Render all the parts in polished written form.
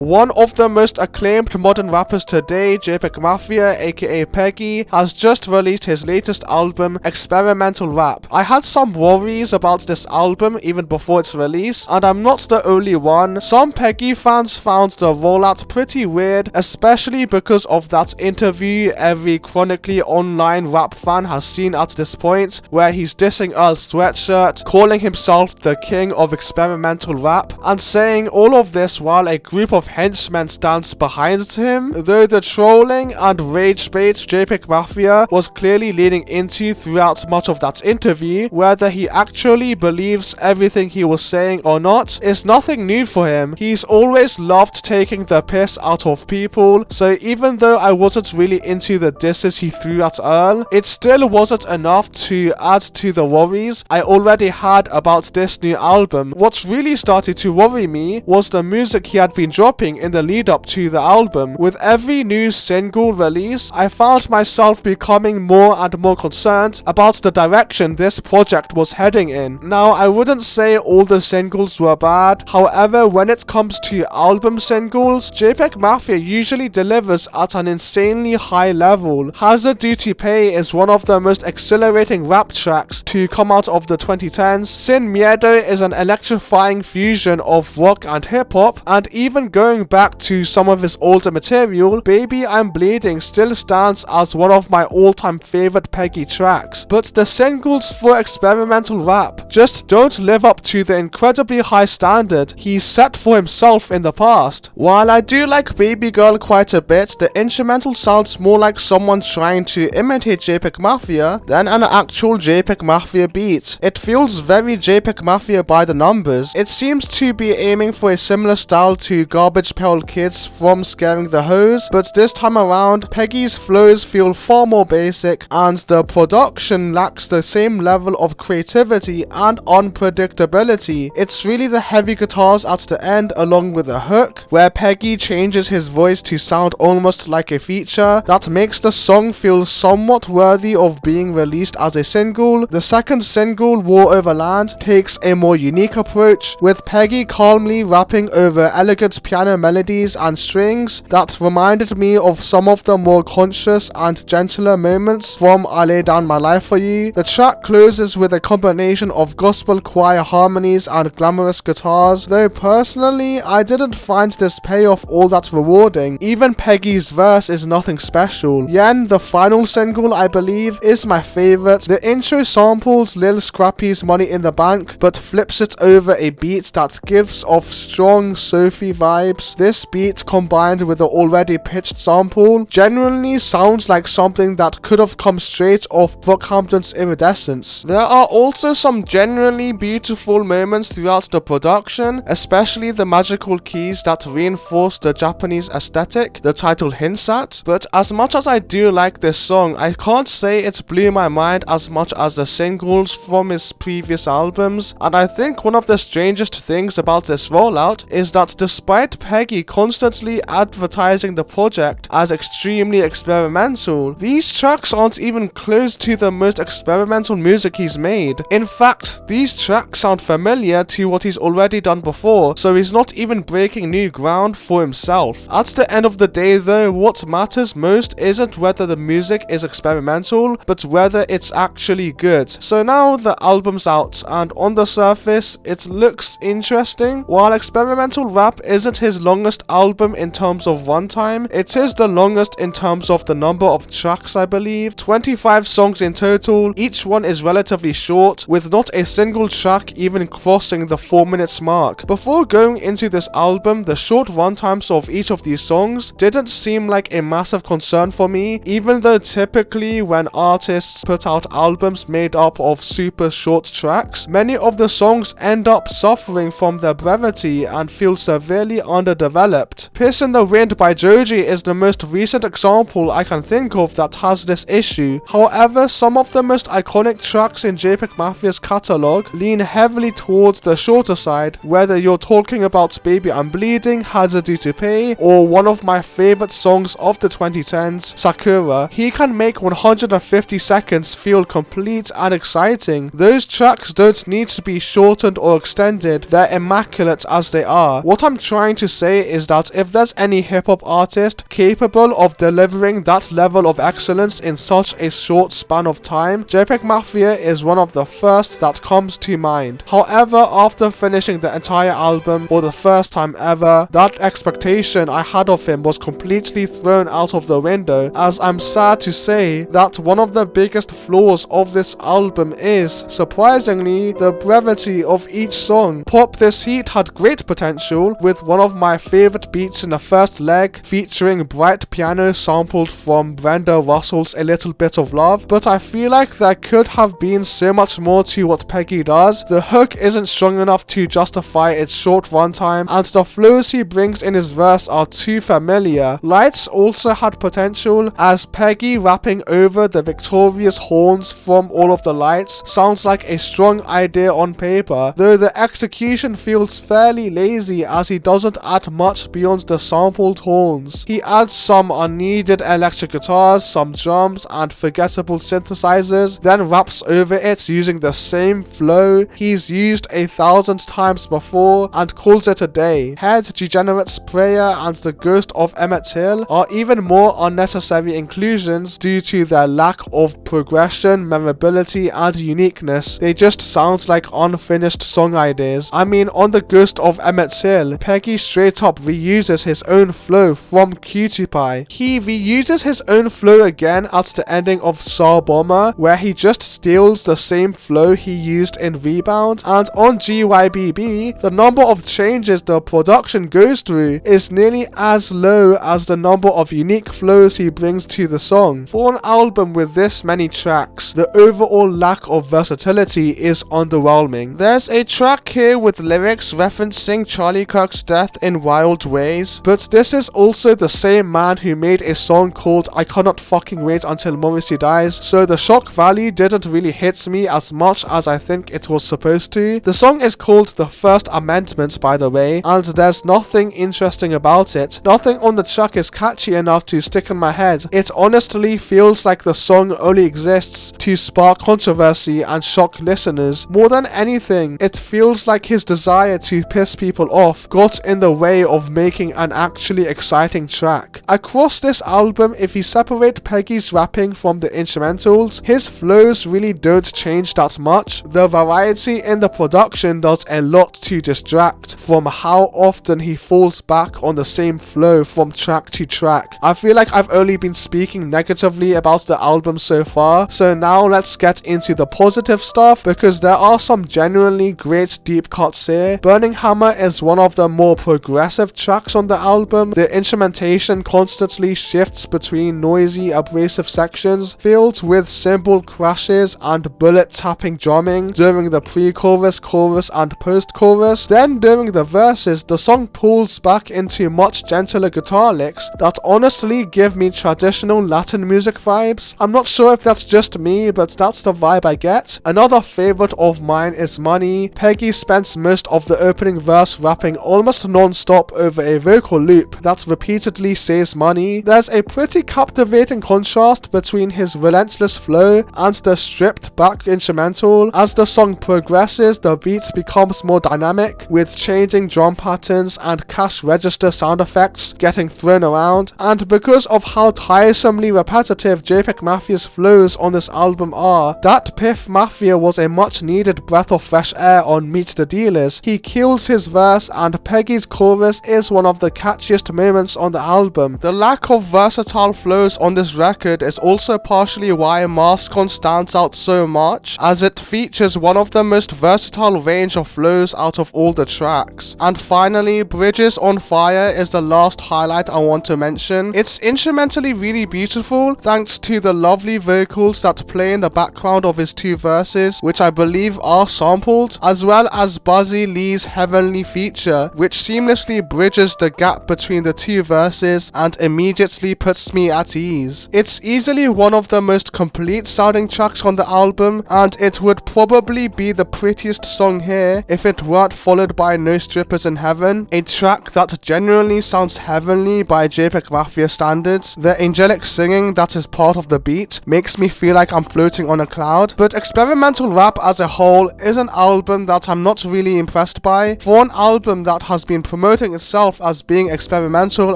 One of the most acclaimed modern rappers today, JPEGMAFIA aka Peggy, has just released his latest album, Experimental Rap. I had some worries about this album even before its release, and I'm not the only one. Some Peggy fans found the rollout pretty weird, especially because of that interview every chronically online rap fan has seen at this point, where he's dissing Earl Sweatshirt, calling himself the king of experimental rap, and saying all of this while a group of henchmen stands behind him, though the trolling and rage bait JPEGMAFIA was clearly leaning into throughout much of that interview, whether he actually believes everything he was saying or not, is nothing new for him. He's always loved taking the piss out of people, so even though I wasn't really into the disses he threw at Earl, it still wasn't enough to add to the worries I already had about this new album. What really started to worry me was the music he had been dropping in the lead up to the album. With every new single release, I found myself becoming more and more concerned about the direction this project was heading in. Now, I wouldn't say all the singles were bad, however, when it comes to album singles, JPEGMAFIA usually delivers at an insanely high level. Hazard Duty Pay is one of the most exhilarating rap tracks to come out of the 2010s. Sin Miedo is an electrifying fusion of rock and hip-hop, and even going back to some of his older material, Baby I'm Bleeding still stands as one of my all-time favorite Peggy tracks. But the singles for experimental rap just don't live up to the incredibly high standard he's set for himself in the past. While I do like Baby Girl quite a bit, the instrumental sounds more like someone trying to imitate JPEGMAFIA than an actual JPEGMAFIA beat. It feels very JPEGMAFIA by the numbers. It seems to be aiming for a similar style to Garbage Pail Kids from Scaring the Hoes, but this time around, Peggy's flows feel far more basic, and the production lacks the same level of creativity and unpredictability. It's really the heavy guitars at the end along with a hook, where Peggy changes his voice to sound almost like a feature, that makes the song feel somewhat worthy of being released as a single. The second single, War Over Land, takes a more unique approach, with Peggy calmly rapping over elegant piano melodies and strings that reminded me of some of the more conscious and gentler moments from I Lay Down My Life For You. The track closes with a combination of gospel choir harmonies and glamorous guitars, though personally I didn't find this payoff all that rewarding. Even Peggy's verse is nothing special. Yen, the final single, I believe, is my favorite. The intro samples Lil Scrappy's Money in the Bank, but flips it over a beat that gives off strong Sophie vibes. This beat, combined with the already pitched sample, genuinely sounds like something that could have come straight off Brockhampton's Iridescence. There are also some genuinely beautiful moments throughout the production, especially the magical keys that reinforce the Japanese aesthetic the title hints at, but as much as I do like this song, I can't say it blew my mind as much as the singles from his previous albums, and I think one of the strangest things about this rollout is that despite Peggy constantly advertising the project as extremely experimental, these tracks aren't even close to the most experimental music he's made. In fact, these tracks sound familiar to what he's already done before, so he's not even breaking new ground for himself. At the end of the day though, what matters most isn't whether the music is experimental, but whether it's actually good. So now the album's out, and on the surface, it looks interesting. While experimental rap isn't his longest album in terms of runtime, it is the longest in terms of the number of tracks, I believe. 25 songs in total, each one is relatively short, with not a single track even crossing the 4 minutes mark. Before going into this album, the short runtimes of each of these songs didn't seem like a massive concern for me, even though typically when artists put out albums made up of super short tracks, many of the songs end up suffering from their brevity and feel severely underdeveloped. Piss in the Wind by Joji is the most recent example I can think of that has this issue. However, some of the most iconic tracks in JPEGMAFIA's catalogue lean heavily towards the shorter side, whether you're talking about Baby I'm Bleeding, Hazard Duty Pay, or one of my favorite songs of the 2010s, Sakura. He can make 150 seconds feel complete and exciting. Those tracks don't need to be shortened or extended, they're immaculate as they are. What I'm trying to say is that if there's any hip-hop artist capable of delivering that level of excellence in such a short span of time, JPEGMAFIA is one of the first that comes to mind. However, after finishing the entire album for the first time ever, that expectation I had of him was completely thrown out of the window, as I'm sad to say that one of the biggest flaws of this album is, surprisingly, the brevity of each song. Pop This Heat had great potential, with one of my favorite beats in the first leg featuring bright piano sampled from Brenda Russell's A Little Bit of Love, but I feel like there could have been so much more to what Peggy does. The hook isn't strong enough to justify its short runtime, and the flows he brings in his verse are too familiar. Lights also had potential, as Peggy rapping over the victorious horns from all of the lights sounds like a strong idea on paper, though the execution feels fairly lazy as he doesn't add much beyond the sampled horns. He adds some unneeded electric guitars, some drums, and forgettable synthesizers, then raps over it using the same flow he's used 1,000 times before and calls it a day. Head, Degenerates, Prayer, and the Ghost of Emmet are even more unnecessary inclusions due to their lack of progression, memorability, and uniqueness. They just sound like unfinished song ideas. I mean, on the Ghost of Emmet Peggy straight up reuses his own flow from Cutie Pie. He reuses his own flow again at the ending of TSAR BOMBA, where he just steals the same flow he used in Rebound, and on GYBB, the number of changes the production goes through is nearly as low as the number of unique flows he brings to the song. For an album with this many tracks, the overall lack of versatility is underwhelming. There's a track here with lyrics referencing Charlie Kirk's death in wild ways, but this is also the same man who made a song called I Cannot Fucking Wait Until Morrissey Dies, so the shock value didn't really hit me as much as I think it was supposed to. The song is called The First Amendment, by the way, and there's nothing interesting about it. Nothing on the track is catchy enough to stick in my head. It honestly feels like the song only exists to spark controversy and shock listeners. More than anything, it feels like his desire to piss people off got in the way of making an actually exciting track. Across this album, if you separate Peggy's rapping from the instrumentals, his flows really don't change that much. The variety in the production does a lot to distract from how often he falls back on the same flow from track to track. I feel like I've only been speaking negatively about the album so far, so now let's get into the positive stuff, because there are some genuinely great deep cuts here. Burning Hammer is one of the more progressive tracks on the album. The instrumentation constantly shifts between noisy, abrasive sections filled with cymbal crashes and bullet tapping drumming during the pre-chorus, chorus, and post-chorus. Then during the verses, the song pulls back into much gentler guitar licks that honestly give me traditional Latin music vibes. I'm not sure if that's just me, but that's the vibe I get. Another favorite of mine is Money. Peggy spends most of the opening verse rapping almost non-stop over a vocal loop that repeatedly says money. There's a pretty captivating contrast between his relentless flow and the stripped back instrumental. As the song progresses, the beat becomes more dynamic, with changing drum patterns and cash register sound effects getting thrown around, and because of how tiresomely repetitive JPEGMAFIA's flows on this album are, that Piff Mafia was a much needed breath of fresh air on Meet the Dealers. He kills his verse, and Peggy's chorus is one of the catchiest moments on the album. The lack of versatile flows on this record is also partially why Mask On stands out so much, as it features one of the most versatile range of flows out of all the tracks. And finally, Bridges on Fire is the last highlight I want to mention. It's instrumentally really beautiful thanks to the lovely vocals that play in the background of his two verses, which I believe are sampled, as well as Buzzy Lee's Heavenly feature, which seamlessly bridges the gap between the two verses and immediately puts me at ease. It's easily one of the most complete sounding tracks on the album, and it would probably be the prettiest song here if it weren't followed by No Strippers in Heaven, a track that genuinely sounds heavenly by JPEGMAFIA standards. The angelic singing that is part of the beat makes me feel like I'm floating on a cloud. But experimental rap as a whole is an album that I'm not really impressed by. For an album that has been promoting itself as being experimental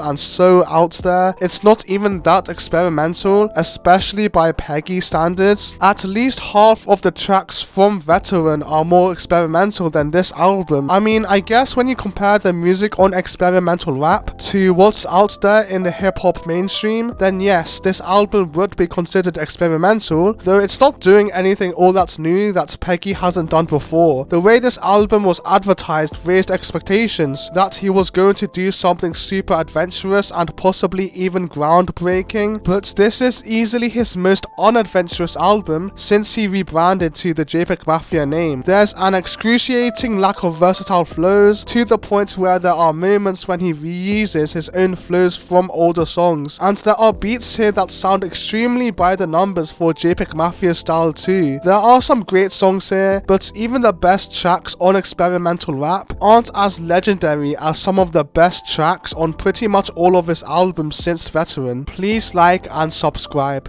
and so out there. It's not even that experimental, especially by Peggy standards. At least half of the tracks from Veteran are more experimental than this album. I mean, I guess when you compare the music on experimental rap to what's out there in the hip-hop mainstream, then yes, this album would be considered experimental, though it's not doing anything all that new that Peggy hasn't done before. The way this album was advertised raised expectations that he was going to do something super adventurous and possibly even groundbreaking, but this is easily his most unadventurous album since he rebranded to the JPEGMAFIA name. There's an excruciating lack of versatile flows, to the point where there are moments when he reuses his own flows from older songs, and there are beats here that sound extremely by the numbers for JPEGMAFIA style too. There are some great songs here, but even the best tracks on experimental rap aren't as legendary as some of the best tracks on pretty much all of his albums since Veteran. Please like and subscribe.